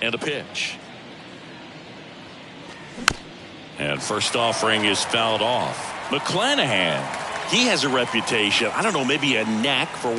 And the pitch. And first offering is fouled off. McClanahan, he has a reputation, I don't know, maybe a knack for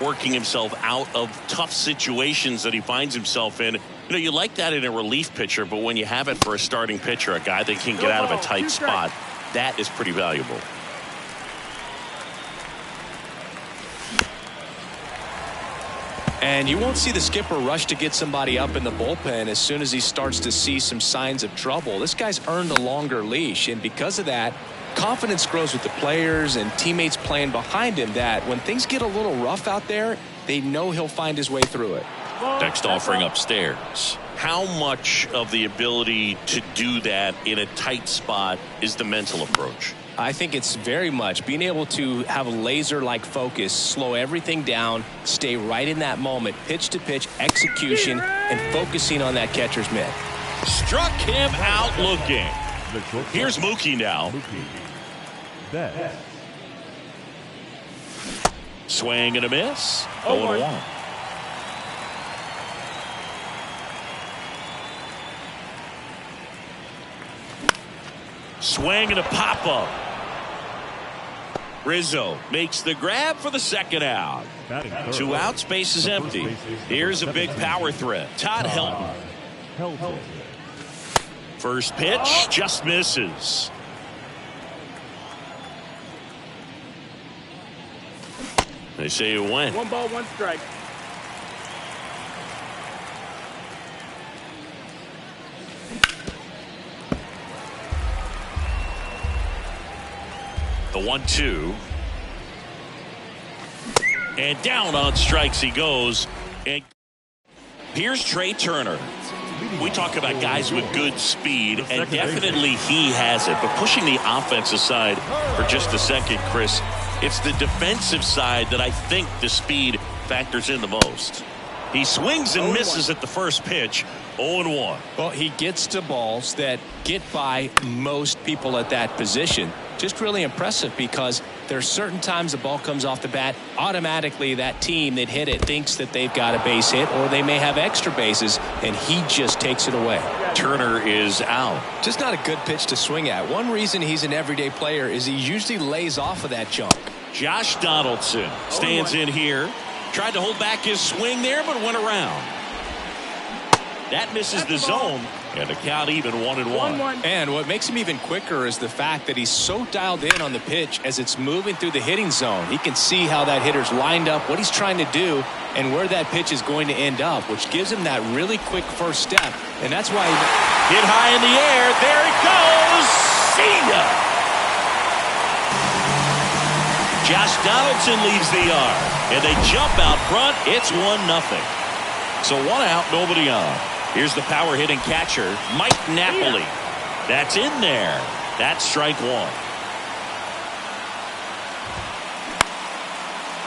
working himself out of tough situations that he finds himself in. You know, you like that in a relief pitcher, but when you have it for a starting pitcher, a guy that can get out of a tight spot, that is pretty valuable. And you won't see the skipper rush to get somebody up in the bullpen as soon as he starts to see some signs of trouble. This guy's earned a longer leash, and because of that, confidence grows with the players and teammates playing behind him, that when things get a little rough out there, they know he'll find his way through it. Next offering upstairs. How much of the ability to do that in a tight spot is the mental approach? I think it's very much being able to have a laser-like focus, slow everything down, stay right in that moment, pitch to pitch execution, and focusing on that catcher's mitt. Struck him out looking. Here's Mookie now. Swing and a miss. 0-1. Swing and a pop-up. Rizzo makes the grab for the second out. 2 outs, base is empty. Here's a big power threat. Todd Helton. First pitch just misses. They say it went. 1 ball, 1 strike. The 1-2. And down on strikes he goes. And here's Trey Turner. We talk about guys with good speed, and definitely he has it. But pushing the offense aside for just a second, Chris, it's the defensive side that I think the speed factors in the most. He swings and misses at the first pitch. 0-1. Well, he gets to balls that get by most people at that position. Just really impressive, because there's certain times the ball comes off the bat, automatically that team that hit it thinks that they've got a base hit, or they may have extra bases, and he just takes it away. Turner is out. Just not a good pitch to swing at. One reason he's an everyday player is he usually lays off of that jump. Josh Donaldson stands in here. Tried to hold back his swing there, but went around. That misses the zone, and the count even 1-1. And what makes him even quicker is the fact that he's so dialed in on the pitch as it's moving through the hitting zone. He can see how that hitter's lined up, what he's trying to do, and where that pitch is going to end up, which gives him that really quick first step. And that's why he hit high in the air. There he goes. See ya. Josh Donaldson leaves the yard, and they jump out front. It's 1-0. So 1 out, nobody on. Here's the power hitting catcher, Mike Napoli. That's in there. That's strike 1.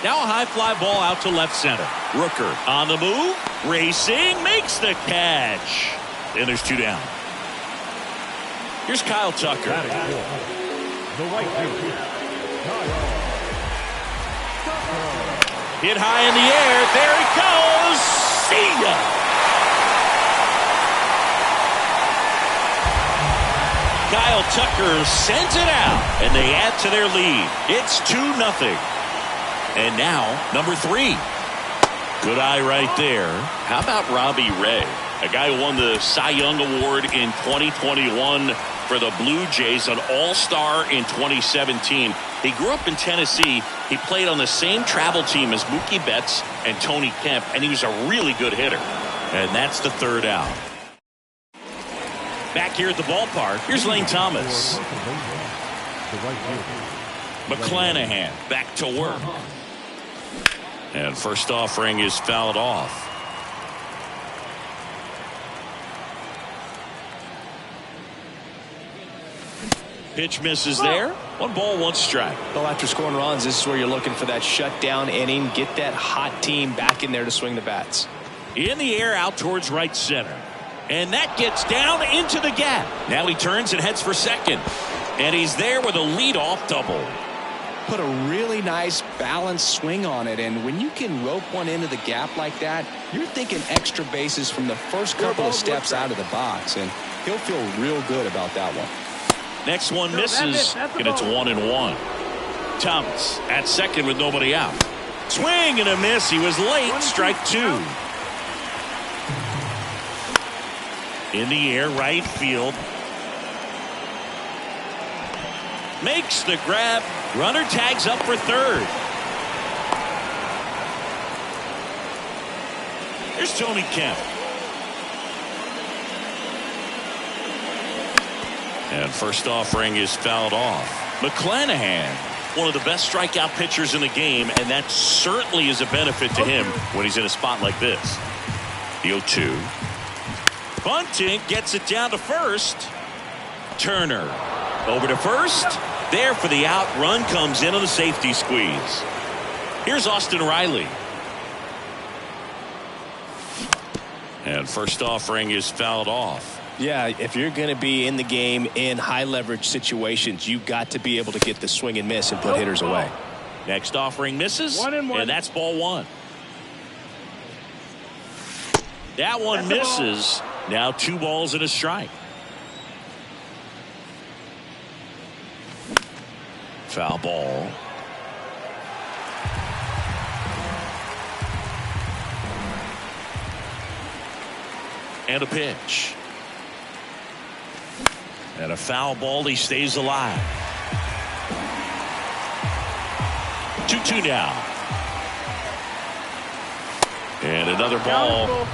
Now a high fly ball out to left center. Rooker on the move, racing, makes the catch. And there's 2 down. Here's Kyle Tucker. The right fielder. Hit high in the air. There he goes. See ya. Kyle Tucker sends it out, and they add to their lead. It's 2-0. And now, number 3. Good eye right there. How about Robbie Ray? A guy who won the Cy Young Award in 2021 for the Blue Jays, an all-star in 2017. He grew up in Tennessee. He played on the same travel team as Mookie Betts and Tony Kemp, and he was a really good hitter. And that's the 3rd out. Back here at the ballpark, here's Lane Thomas. McClanahan back to work. And first offering is fouled off. Pitch misses there. 1 ball, 1 strike. Well, after scoring runs, this is where you're looking for that shutdown inning. Get that hot team back in there to swing the bats. In the air out towards right center. And that gets down into the gap. Now he turns and heads for second. And he's there with a leadoff double. Put a really nice balanced swing on it, and when you can rope one into the gap like that, you're thinking extra bases from the first couple of steps out of the box, and he'll feel real good about that one. Next one misses, and it's 1-1. Thomas at second with nobody out. Swing and a miss. He was late. Strike 2. In the air, right field. Makes the grab. Runner tags up for third. Here's Tony Kemp. And first offering is fouled off. McClanahan, one of the best strikeout pitchers in the game, and that certainly is a benefit to him when he's in a spot like this. The 0-2. Bunting gets it down to first. Turner over to first. There for the out. Run comes in on the safety squeeze. Here's Austin Riley. And first offering is fouled off. Yeah, if you're going to be in the game in high leverage situations, you've got to be able to get the swing and miss and put hitters away. Next offering misses, and that's ball 1. That one misses. Now 2 balls and a strike. Foul ball. And a pitch. And a foul ball. He stays alive. 2-2 now. And another ball.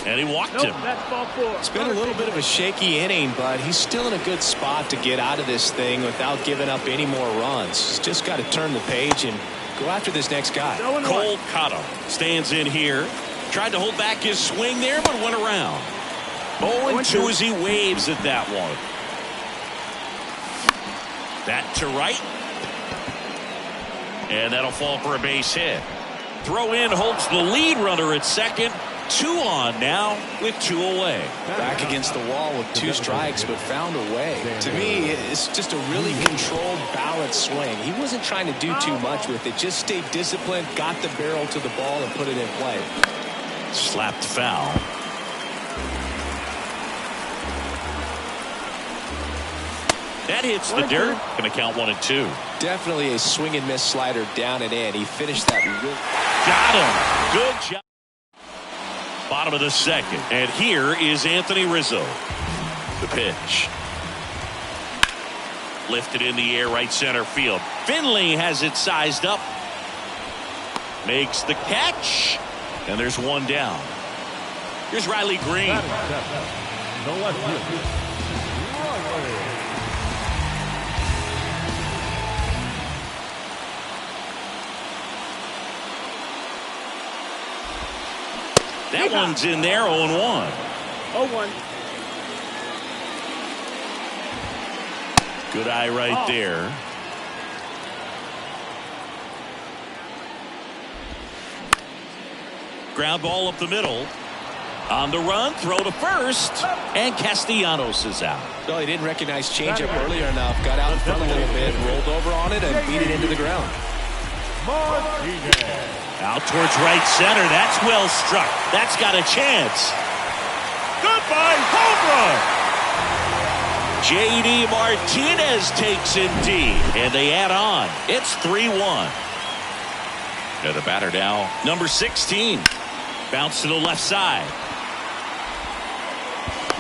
And he walked him. That's ball 4. It's been a little bit of a shaky inning, but he's still in a good spot to get out of this thing without giving up any more runs. He's just got to turn the page and go after this next guy. Cole Cotto stands in here. Tried to hold back his swing there, but went around. 0-2 as he waves at that one. That to right. And that'll fall for a base hit. Throw in holds the lead runner at second. 2 on now with 2 away. Back against the wall with 2 strikes, but found a way. To me, it's just a really controlled, balanced swing. He wasn't trying to do too much with it. Just stayed disciplined, got the barrel to the ball, and put it in play. Slapped foul. That hits the dirt. Going to count 1-2. Definitely a swing and miss slider down and in. He finished that. Got him. Good job. Bottom of the second. And here is Anthony Rizzo. The pitch. Lifted in the air, right center field. Finley has it sized up. Makes the catch. And there's 1 down. Here's Riley Green. The left field. That one's in there, 0-1. 0-1. Good eye right there. Ground ball up the middle. On the run, throw to first, and Castellanos is out. Well, he didn't recognize changeup earlier enough. Got out in front a little bit, rolled over on it, and beat it into the ground. Out towards right center. That's well struck. That's got a chance. Goodbye, home run. J.D. Martinez takes in deep, and they add on. It's 3-1. And the batter now, number 16. Bounce to the left side.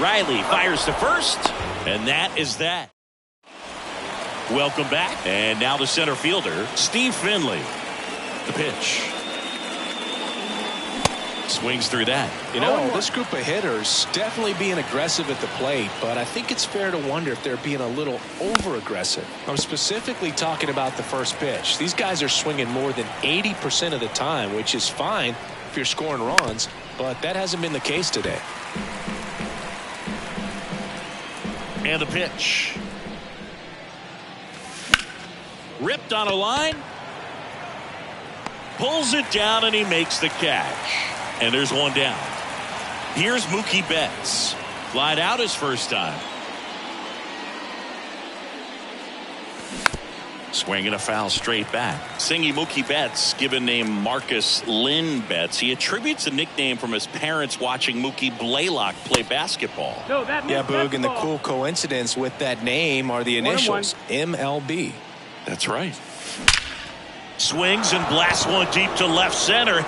Riley fires to first, and that is that. Welcome back. And now the center fielder, Steve Finley. The pitch. Swings through that. You know, this group of hitters definitely being aggressive at the plate, but I think it's fair to wonder if they're being a little over-aggressive. I'm specifically talking about the first pitch. These guys are swinging more than 80% of the time, which is fine if you're scoring runs, but that hasn't been the case today. And the pitch. Ripped on a line. Pulls it down and he makes the catch. And there's one down. Here's Mookie Betts. Flied out his first time. Swinging a foul straight back. Singing Mookie Betts, given name Marcus Lynn Betts. He attributes the nickname from his parents watching Mookie Blaylock play basketball. No, that Yeah, Boog, and the cool coincidence with that name are the initials, MLB. That's right. Swings and blasts one deep to left center.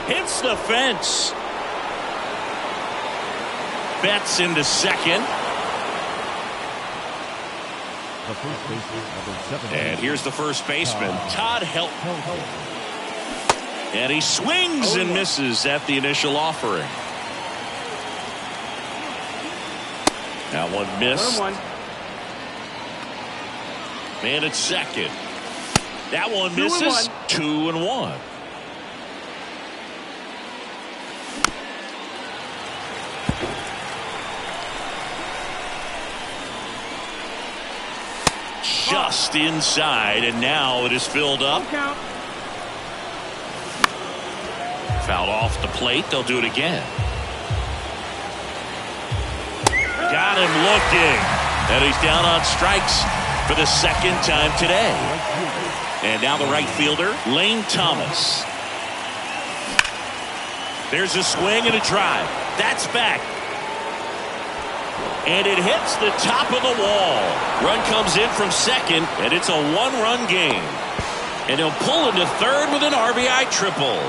Hits the fence. Betts into second. And here's the first baseman, Todd Helton. And he swings and misses at the initial offering. Now one missed. Man at second. That one misses. 2-1. Just inside, and now it is filled up. Fouled off the plate. They'll do it again. Got him looking. And he's down on strikes for the second time today. And now the right fielder, Lane Thomas. There's a swing and a drive. That's back. And it hits the top of the wall. Run comes in from second, and it's a one-run game. And he'll pull into third with an RBI triple.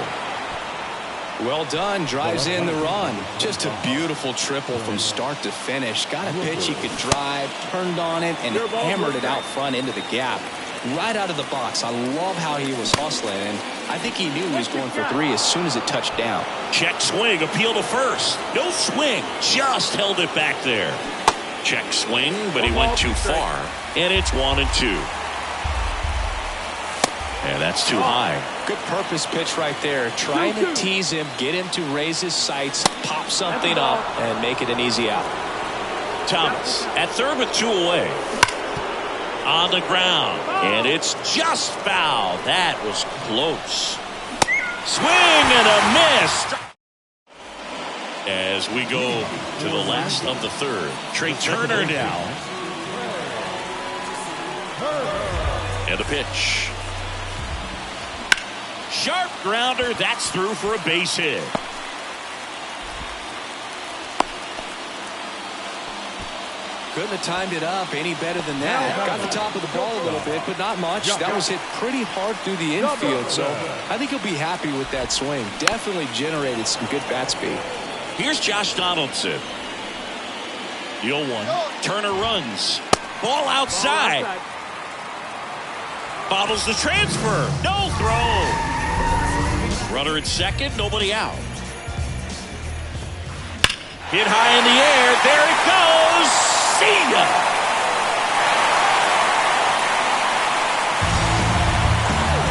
Well done. Drives in the run. Just a beautiful triple from start to finish. Got a pitch he could drive, turned on it, and hammered it out front into the gap. Right out of the box. I love how he was hustling, and I think he knew he was going for three as soon as it touched down. Check swing, appeal to first. No swing, just held it back there. Check swing, but he went too far, and it's 1-2. And that's too high. Good purpose pitch right there. Trying to tease him, get him to raise his sights, pop something up, and make it an easy out. Thomas at third with 2 away. On the ground, and it's just foul. That was close. Swing and a miss. As we go to the last of the third, Trey Turner now. And the pitch. Sharp grounder. That's through for a base hit. Couldn't have timed it up any better than that. Got the top of the ball a little bit, but not much. That was hit pretty hard through the infield, so I think he'll be happy with that swing. Definitely generated some good bat speed. Here's Josh Donaldson. The 0-1. Turner runs. Ball outside. Bottles the transfer. No throw. Runner at second. Nobody out. Hit high in the air. There it goes. See ya.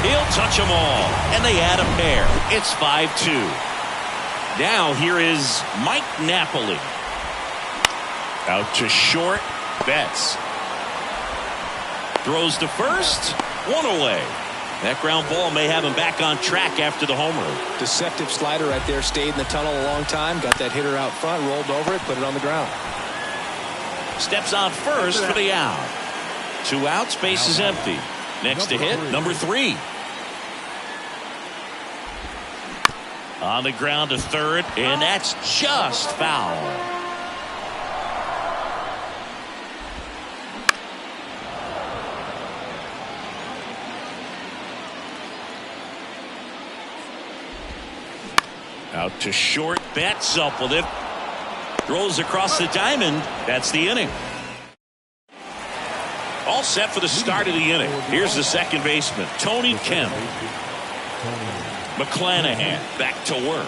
He'll touch them all. And they add a pair. It's 5-2. Now here is Mike Napoli. Out to short. Betts. Throws to first. 1 away. That ground ball may have him back on track after the homer. Deceptive slider right there. Stayed in the tunnel a long time. Got that hitter out front. Rolled over it. Put it on the ground. Steps on first for the out. 2 outs. Base is empty. Next to hit, number 3. On the ground to third, and that's just foul. Out to short. Betts up with it. Throws across the diamond. That's the inning. All set for the start of the inning. Here's the second baseman, Tony Kemp. McClanahan back to work.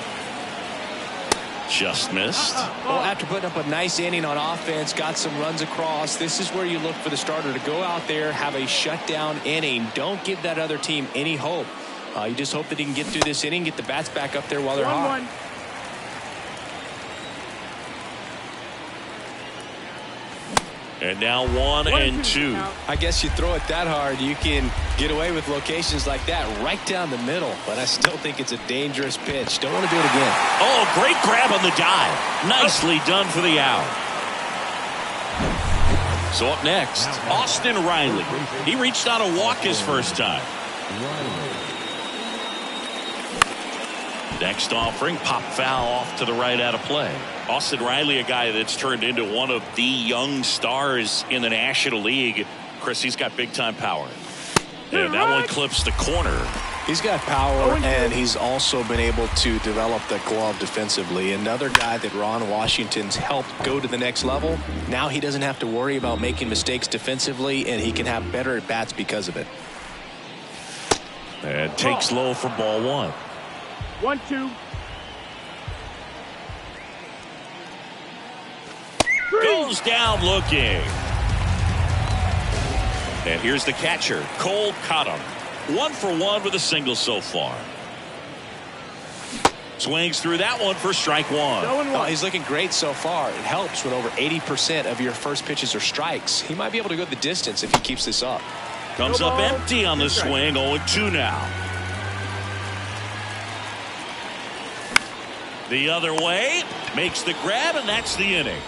Just missed. Well, after putting up a nice inning on offense, got some runs across, this is where you look for the starter to go out there, have a shutdown inning. Don't give that other team any hope. You just hope that he can get through this inning, get the bats back up there while they're hot. And now 1-2. I guess you throw it that hard, you can get away with locations like that right down the middle. But I still think it's a dangerous pitch. Don't want to do it again. Oh, great grab on the dive. Nicely done for the out. So up next, Austin Riley. He reached on a walk his first time. Next offering, pop foul off to the right out of play. Austin Riley, a guy that's turned into one of the young stars in the National League. Chris, he's got big-time power. And that one clips the corner. He's got power, and he's also been able to develop the glove defensively. Another guy that Ron Washington's helped go to the next level. Now he doesn't have to worry about making mistakes defensively, and he can have better at-bats because of it. And takes low for ball one. 1-2. Goes down looking. And here's the catcher, Cole Cottom. 1 for 1 with a single so far. Swings through that one for strike one. Oh, he's looking great so far. It helps when over 80% of your first pitches are strikes. He might be able to go the distance if he keeps this up. Comes up empty on the swing. 0-2 now. The other way. Makes the grab, and that's the inning.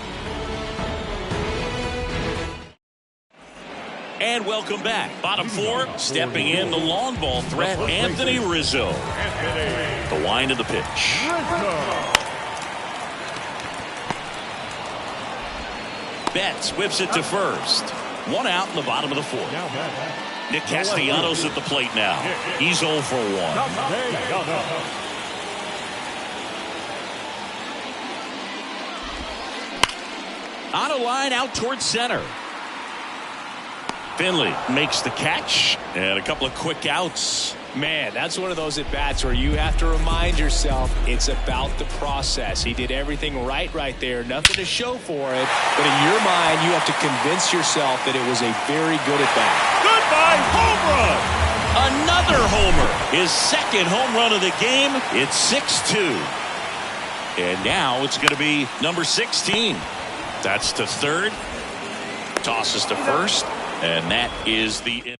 And welcome back. Bottom four, stepping in the long ball threat, Anthony Rizzo. The wind of the pitch. Betts whips it to first. 1 out in the bottom of the fourth. Nick Castellanos at the plate now. He's 0 for 1. On a line out towards center. Finley makes the catch, and a couple of quick outs. Man, that's one of those at-bats where you have to remind yourself it's about the process. He did everything right there. Nothing to show for it. But in your mind, you have to convince yourself that it was a very good at-bat. Goodbye, home run! Another homer. His second home run of the game. It's 6-2. And now it's going to be number 16. That's to third. Tosses to first. And that is the end.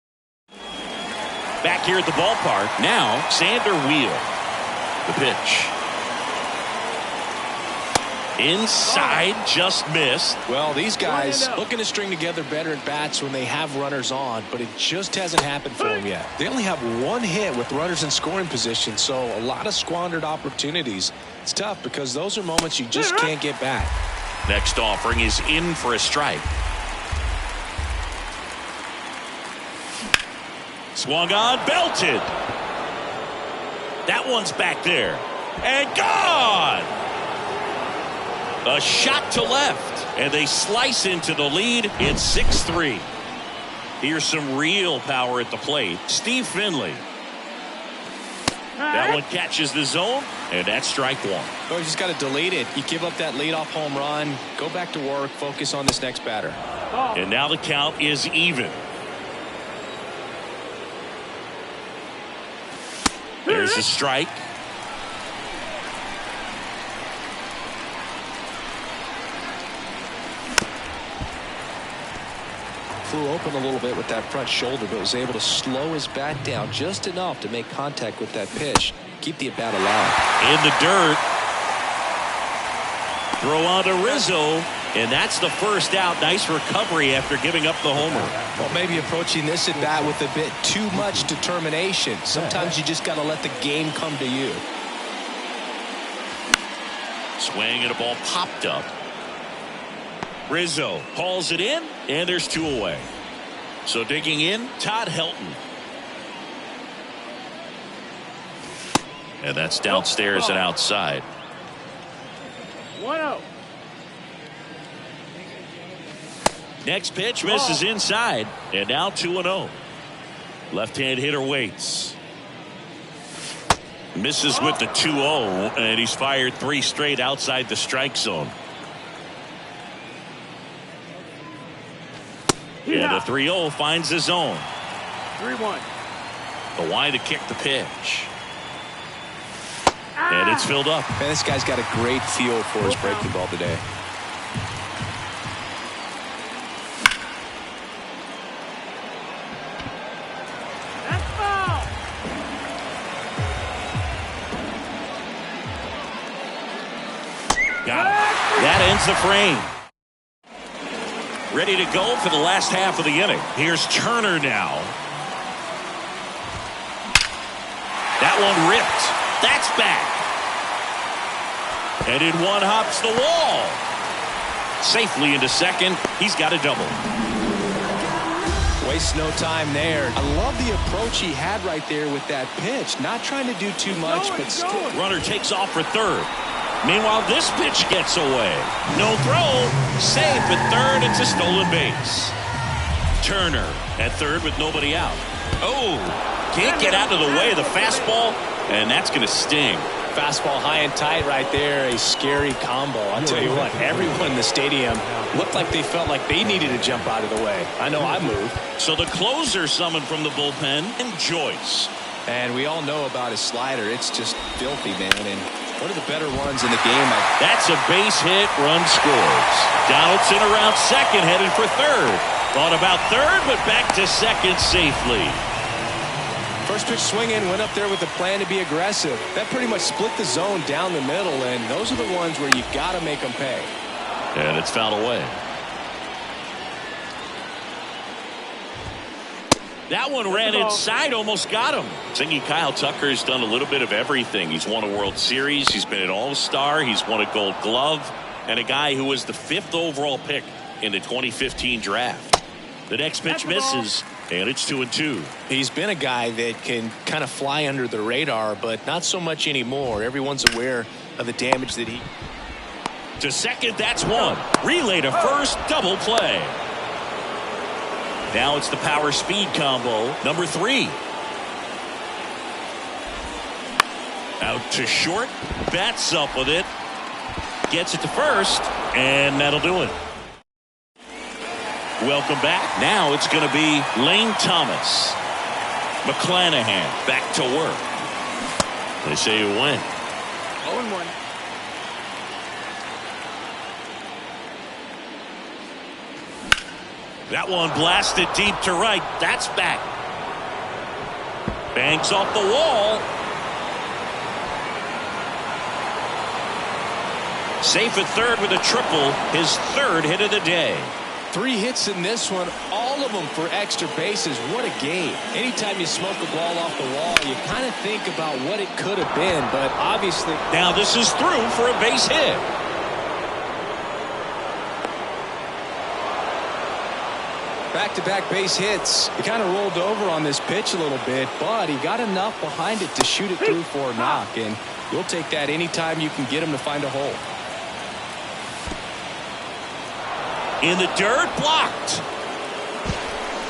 Back here at the ballpark. Now, Sander Wheel. The pitch. Inside, just missed. Well, these guys looking to string together better at bats when they have runners on, but it just hasn't happened for them yet. They only have 1 hit with runners in scoring position, so a lot of squandered opportunities. It's tough because those are moments you just can't get back. Next offering is in for a strike. Swung on, belted. That one's back there. And gone! A shot to left. And they slice into the lead. It's 6-3. Here's some real power at the plate. Steve Finley. That one catches the zone, and that's strike one. Oh, you just got to delete it. You give up that leadoff home run, go back to work, focus on this next batter. And now the count is even. There's a strike. Flew open a little bit with that front shoulder, but was able to slow his bat down just enough to make contact with that pitch. Keep the at-bat alive. In the dirt. Throw on to Rizzo. And that's the first out. Nice recovery after giving up the homer. Well, maybe approaching this at bat with a bit too much determination. Sometimes you just got to let the game come to you. Swing and a ball popped up. Rizzo hauls it in, and there's 2 away. So digging in, Todd Helton. And that's downstairs and outside. 1-0. Next pitch misses inside, and now 2-0. Left-hand hitter waits. Misses with the 2-0, and he's fired 3 straight outside the strike zone. And the 3-0 finds the zone. 3-1. The wind to kick the pitch. And it's filled up. Man, this guy's got a great feel for his breaking ball today. Got it. That ends the frame. Ready to go for the last half of the inning. Here's Turner now. That one ripped. That's back. And in one hops the wall. Safely into second. He's got a double. Waste no time there. I love the approach he had right there with that pitch. Not trying to do too much, but still. Runner takes off for third. Meanwhile, this pitch gets away. No throw. Safe at third. It's a stolen base. Turner at third with nobody out. Oh, can't get out of the way of the fastball, and that's going to sting. Fastball high and tight right there. A scary combo. I'll tell you what, everyone in the stadium looked like they felt like they needed to jump out of the way. I know I moved. So the closer summoned from the bullpen, and Joyce. And we all know about his slider. It's just filthy, man. And one of the better ones in the game. That's a base hit. Run scores. Donaldson around second, headed for third. Thought about third, but back to second safely. First pitch swinging, went up there with a plan to be aggressive. That pretty much split the zone down the middle, and those are the ones where you got to make them pay. And it's fouled away. That one ran inside, almost got him. Thinking Kyle Tucker has done a little bit of everything. He's won a World Series. He's been an All-Star. He's won a Gold Glove. And a guy who was the 5th overall pick in the 2015 draft. The next pitch misses, and it's 2-2. He's been a guy that can kind of fly under the radar, but not so much anymore. Everyone's aware of the damage that he... To second, that's one. Relay to first, double play. Now it's the power speed combo, number 3. Out to short, bats up with it. Gets it to first, and that'll do it. Welcome back. Now it's going to be Lane Thomas. McClanahan back to work. They say you win. 0-1. That one blasted deep to right. That's back. Banks off the wall. Safe at third with a triple. His 3rd hit of the day. 3 hits in this one, all of them for extra bases. What a game. Anytime you smoke a ball off the wall, you kind of think about what it could have been, but obviously... Now this is through for a base hit. Back-to-back base hits. He kind of rolled over on this pitch a little bit, but he got enough behind it to shoot it through for a knock, and you'll take that anytime you can get him to find a hole. In the dirt, blocked.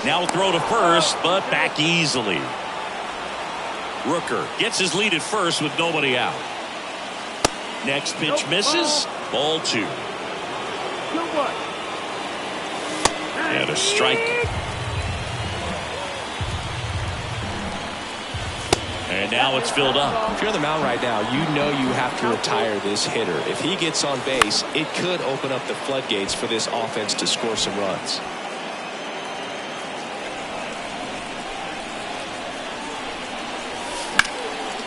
Now throw to first, but back easily. Rooker gets his lead at first with nobody out. Next pitch misses. Ball 2. 2-1. And a strike. And now it's filled up. If you're on the mound right now, you know you have to retire this hitter. If he gets on base, it could open up the floodgates for this offense to score some runs.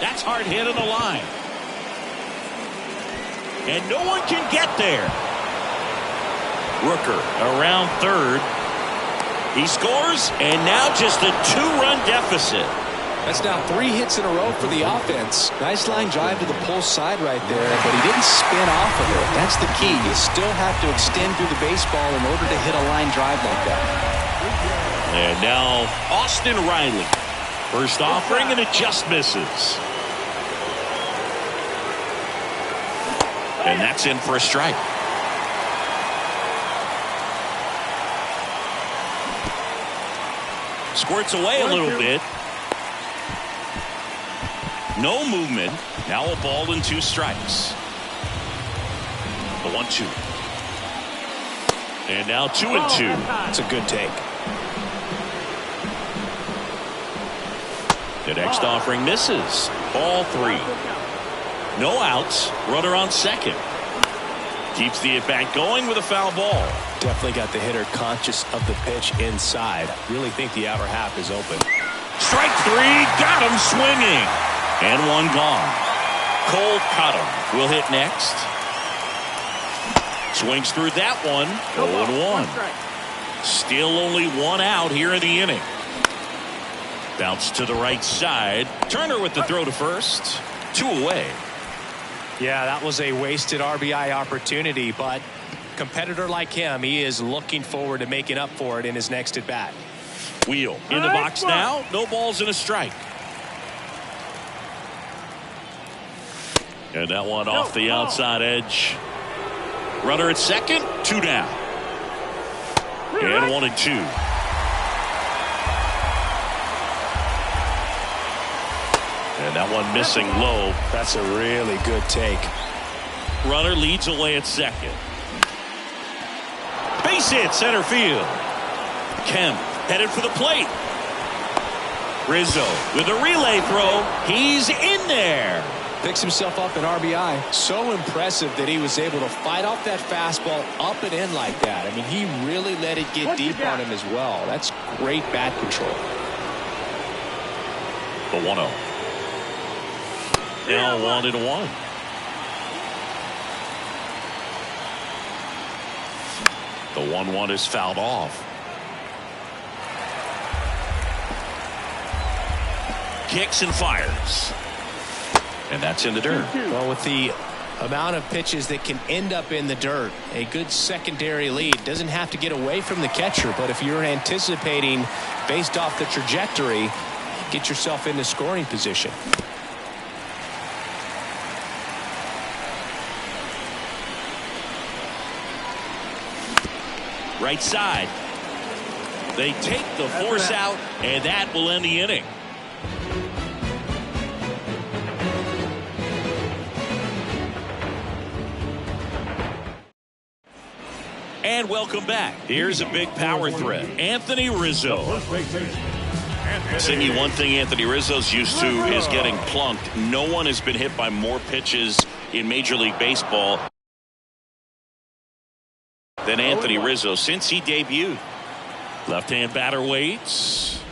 That's hard hit on the line. And no one can get there. Rooker around third. He scores, and now just a 2-run deficit. That's now 3 hits in a row for the offense. Nice line drive to the pull side right there, but he didn't spin off of it. That's the key. You still have to extend through the baseball in order to hit a line drive like that. And now Austin Riley. First offering, and it just misses. And that's in for a strike. Squirts away a little bit. No movement. Now a ball and 2 strikes. The 1-2. And now 2-2. It's a good take. The next offering misses. Ball 3. No outs. Runner on second. Keeps the at-bat going with a foul ball. Definitely got the hitter conscious of the pitch inside. Really think the outer half is open. Strike 3. Got him swinging. And 1 gone. Cole Cottom will hit next. Swings through that one. No ball. 0-1. Strike. Still only one out here in the inning. Bounce to the right side. Turner with the throw to first. 2 away. Yeah, that was a wasted RBI opportunity, but competitor like him, he is looking forward to making up for it in his next at bat. Wheel in the box now. No balls and a strike. And that one off the outside edge. Runner at second. 2 down. And 1-2. And that one missing low. That's a really good take. Runner leads away at second. Base hit center field. Kemp headed for the plate. Rizzo with a relay throw. He's in there. Picks himself up an RBI. So impressive that he was able to fight off that fastball up and in like that. I mean, he really let it get deep on him as well. That's great bat control. The 1-0. Now 1-1. The 1-1 is fouled off. Kicks and fires. And that's in the dirt. Well, with the amount of pitches that can end up in the dirt, a good secondary lead doesn't have to get away from the catcher, but if you're anticipating based off the trajectory, get yourself into scoring position. Right side. They take the force out, and that will end the inning. And welcome back. Here's a big power threat. Anthony Rizzo. Singy, one thing Anthony Rizzo's used to is getting plunked. No one has been hit by more pitches in Major League Baseball than Anthony Rizzo since he debuted. Left-hand batter waits.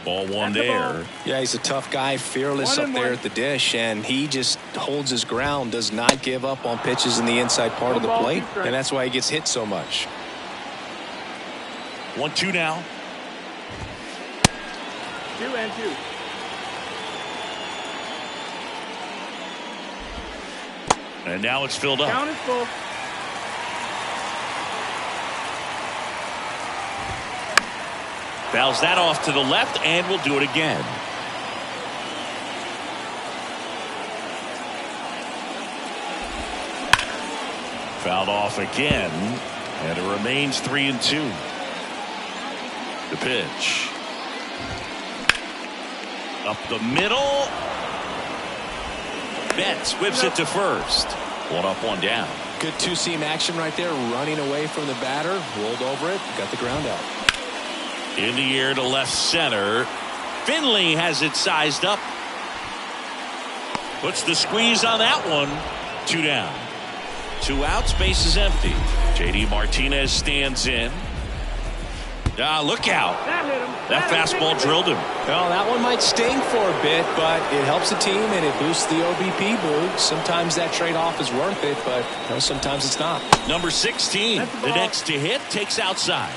Ball one there. Yeah, he's a tough guy, fearless up there at the dish, and he just holds his ground, does not give up on pitches in the inside part of the plate, and that's why he gets hit so much. 1-2 now. 2-2. And now it's filled up. Count is full. Fouls that off to the left, and we'll do it again. Fouled off again, and it remains 3-2. The pitch. Up the middle. Betts whips it to first. 1 up, 1 down. Good two-seam action right there, running away from the batter, rolled over it, got the ground out. In the air to left center. Finley has it sized up. Puts the squeeze on that one. 2 down. 2 outs, base is empty. JD Martinez stands in. Look out. That fastball drilled him. Well, that one might sting for a bit, but it helps the team and it boosts the OBP boot. Sometimes that trade-off is worth it, but sometimes it's not. Number 16, the next to hit, takes outside.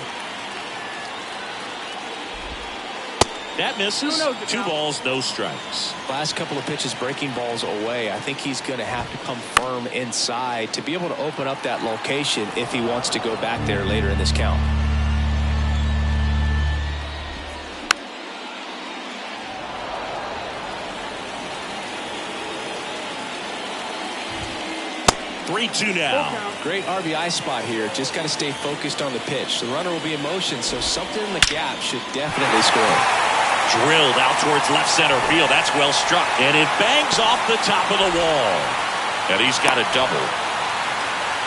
That misses. 2 balls, no strikes. Last couple of pitches breaking balls away. I think he's going to have to come firm inside to be able to open up that location if he wants to go back there later in this count. Three-two now. Great RBI spot here. Just got to stay focused on the pitch. The runner will be in motion, so something in the gap should definitely score. Drilled out towards left center field. That's well struck. And it bangs off the top of the wall. And he's got a double.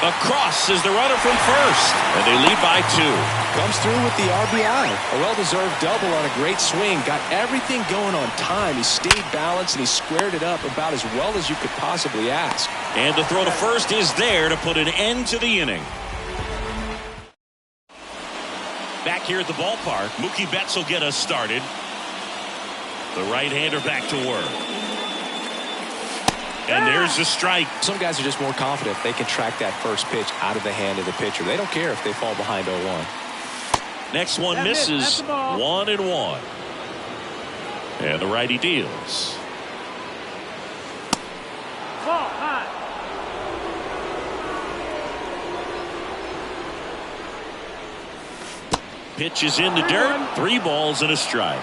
Across is the runner from first. And they lead by 2. Comes through with the RBI. A well-deserved double on a great swing. Got everything going on time. He stayed balanced and he squared it up about as well as you could possibly ask. And the throw to first is there to put an end to the inning. Back here at the ballpark, Mookie Betts will get us started. The right-hander back to work. And there's the strike. Some guys are just more confident if they can track that first pitch out of the hand of the pitcher. They don't care if they fall behind 0-1. Next one misses. 1-1. And the righty deals. Ball high. Pitch is in the dirt. 3 balls and a strike.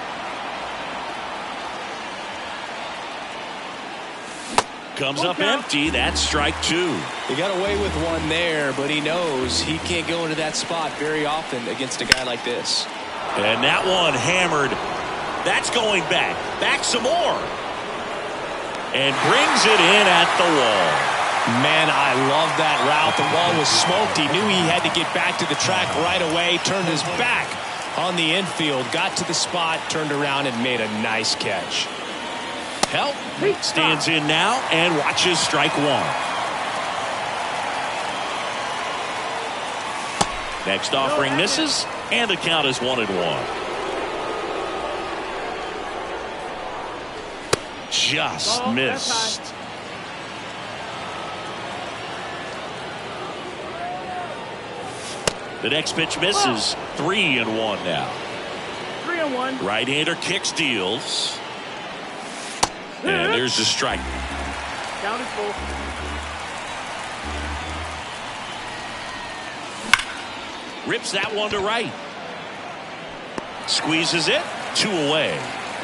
Comes up empty. That's strike 2. He got away with one there, but he knows he can't go into that spot very often against a guy like this. And that one hammered. That's going back. Back some more. And brings it in at the wall. Man, I love that route. The ball was smoked. He knew he had to get back to the track right away. Turned his back on the infield. Got to the spot, turned around, and made a nice catch. Help stands in now and watches strike 1. Next offering misses, and the count is 1-1. Just missed. The next pitch misses. 3-1 now. 3-1. Right-hander kicks, deals. And there's the strike. Count is full. Rips that one to right. Squeezes it. 2 away.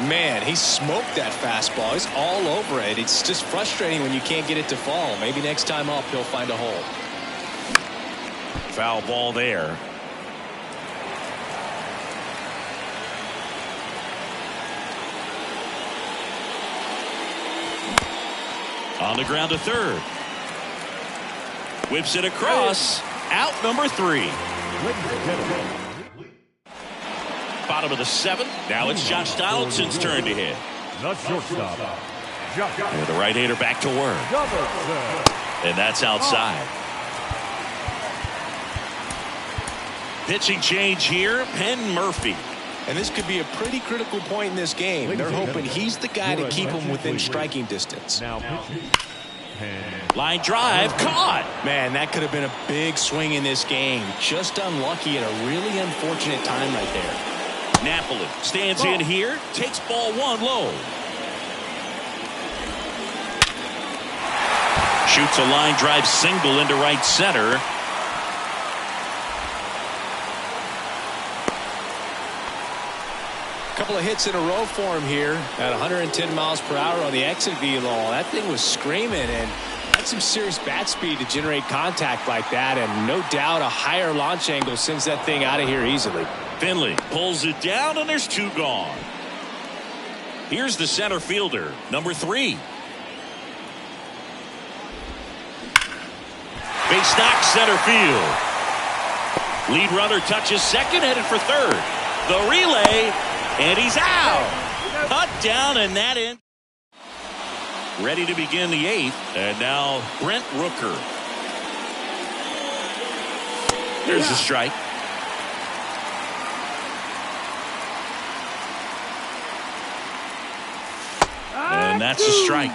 Man, he smoked that fastball. He's all over it. It's just frustrating when you can't get it to fall. Maybe next time up he'll find a hole. Foul ball there. On the ground to third. Whips it across. Out number 3. Bottom of the 7th. Now it's Josh Donaldson's turn to hit. The shortstop, Josh. And the right-hander back to work. And that's outside. Pitching change here. Penn Murphy. And this could be a pretty critical point in this game. They're hoping he's the guy to keep him within striking distance. Now pitching. Line drive caught. Man, that could have been a big swing in this game. Just unlucky at a really unfortunate time right there. Napoli stands in here. Takes ball 1 low. Shoots a line drive single into right center. Couple of hits in a row for him here at 110 miles per hour on the exit velo. That thing was screaming and had some serious bat speed to generate contact like that, and no doubt a higher launch angle sends that thing out of here easily. Finley pulls it down, and there's 2 gone. Here's the center fielder, number 3. Base knock center field. Lead runner touches second, headed for third. The relay. And he's out. Cut down, and that in. Ready to begin the 8th. And now Brent Rooker. There's the strike. And that's a strike.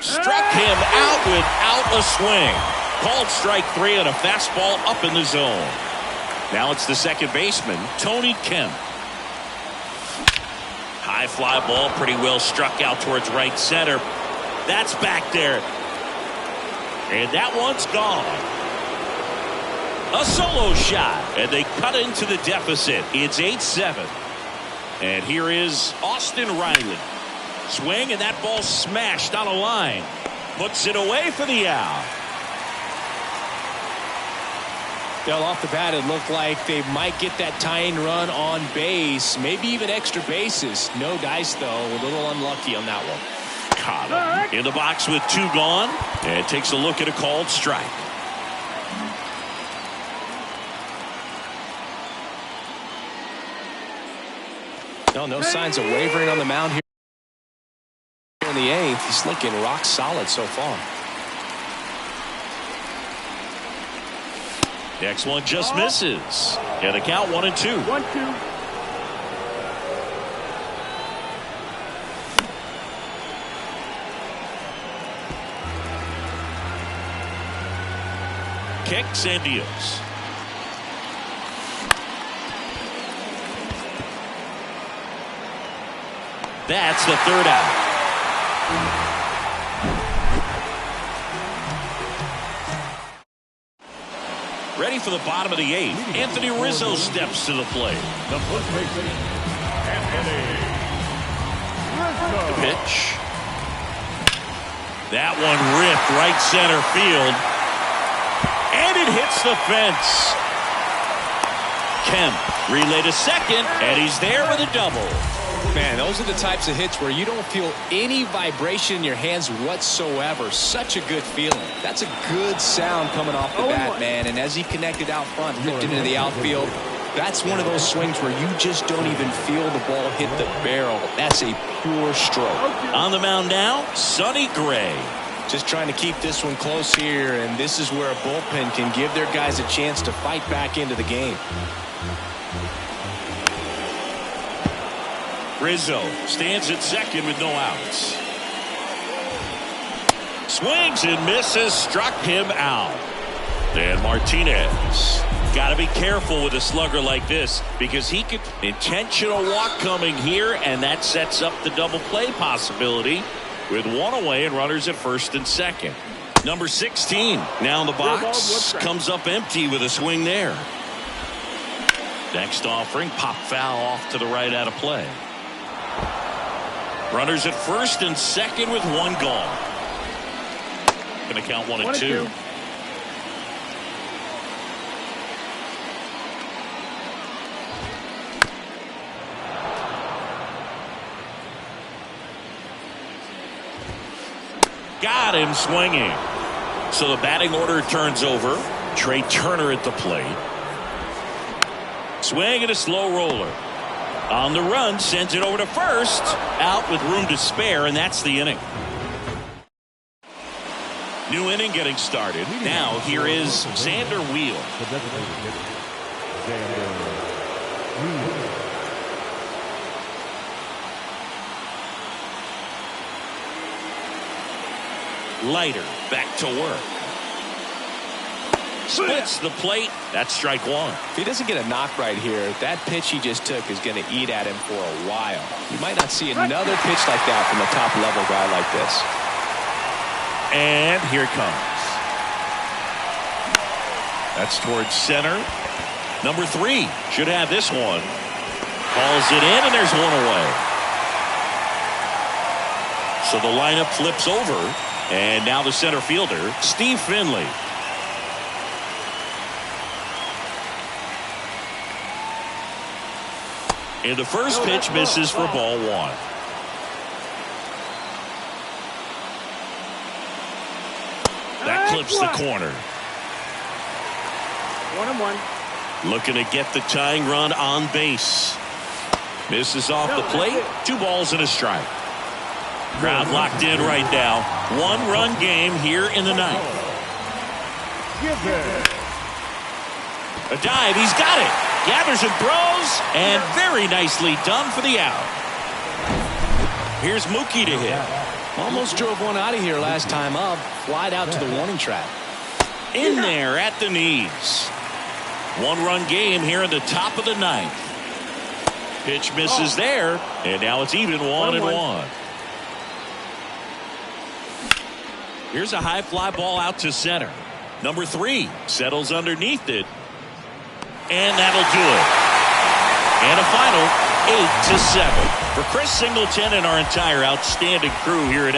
Struck him out without a swing. Called strike 3 and a fastball up in the zone. Now it's the second baseman, Tony Kemp. High fly ball, pretty well struck out towards right center. That's back there. And that one's gone. A solo shot, and they cut into the deficit. It's 8-7. And here is Austin Riley. Swing, and that ball smashed on a line. Puts it away for the out. Well, off the bat, it looked like they might get that tying run on base, maybe even extra bases. No dice, though. A little unlucky on that one. Caught him in the box with 2 gone, and takes a look at a called strike. No signs of wavering on the mound here in the 8th. He's looking rock solid so far. Next one just misses. And the count 1-2. 1-2. Thanks and deals. That's the third out. Ready for the bottom of the eighth. Anthony Rizzo steps to the plate. The first baseman, Anthony Rizzo. The pitch. That one ripped right center field. And it hits the fence. Kemp relay to second, and he's there with a double. Man, those are the types of hits where you don't feel any vibration in your hands whatsoever. Such a good feeling. That's a good sound coming off the bat, man. And as he connected out front, ripped it into the outfield, that's one of those swings where you just don't even feel the ball hit the barrel. That's a pure stroke. On the mound now, Sonny Gray. Just trying to keep this one close here, and this is where a bullpen can give their guys a chance to fight back into the game. Rizzo stands at second with no outs. Swings and misses, struck him out. And Martinez. Got to be careful with a slugger like this because he could intentional walk coming here, and that sets up the double play possibility with one away and runners at first and second. Number 16 now in the box, comes up empty with a swing there. Next offering, pop foul off to the right out of play. Runners at first and second with one gone. Going to count 1-2. Got him swinging. So the batting order turns over. Trey Turner at the plate. Swing and a slow roller. On the run, sends it over to first. Out with room to spare, and that's the inning. New inning getting started. Now here is Xander Wheel. The designated hitter, Xander Wheel. Leiter back to work. Splits the plate. That's strike one. If he doesn't get a knock right here, that pitch he just took is going to eat at him for a while. You might not see another pitch like that from a top-level guy like this. And here it comes. That's towards center. Number 3 should have this one. Calls it in, and there's one away. So the lineup flips over, and now the center fielder, Steve Finley. And the first pitch misses for ball one. That clips the corner. 1-1. Looking to get the tying run on base. Misses off the plate. 2 balls and a strike. Crowd locked in right now. 1-run game here in the ninth. A dive. He's got it. Gathers and throws, and very nicely done for the out. Here's Mookie to hit. Almost drove one out of here last time up. Flied out to the warning track. In there at the knees. 1-run game here in the top of the ninth. Pitch misses there, and now it's even 1-1. Here's a high fly ball out to center. Number 3 settles underneath it. And that'll do it. And a final 8-7. For Chris Singleton and our entire outstanding crew here at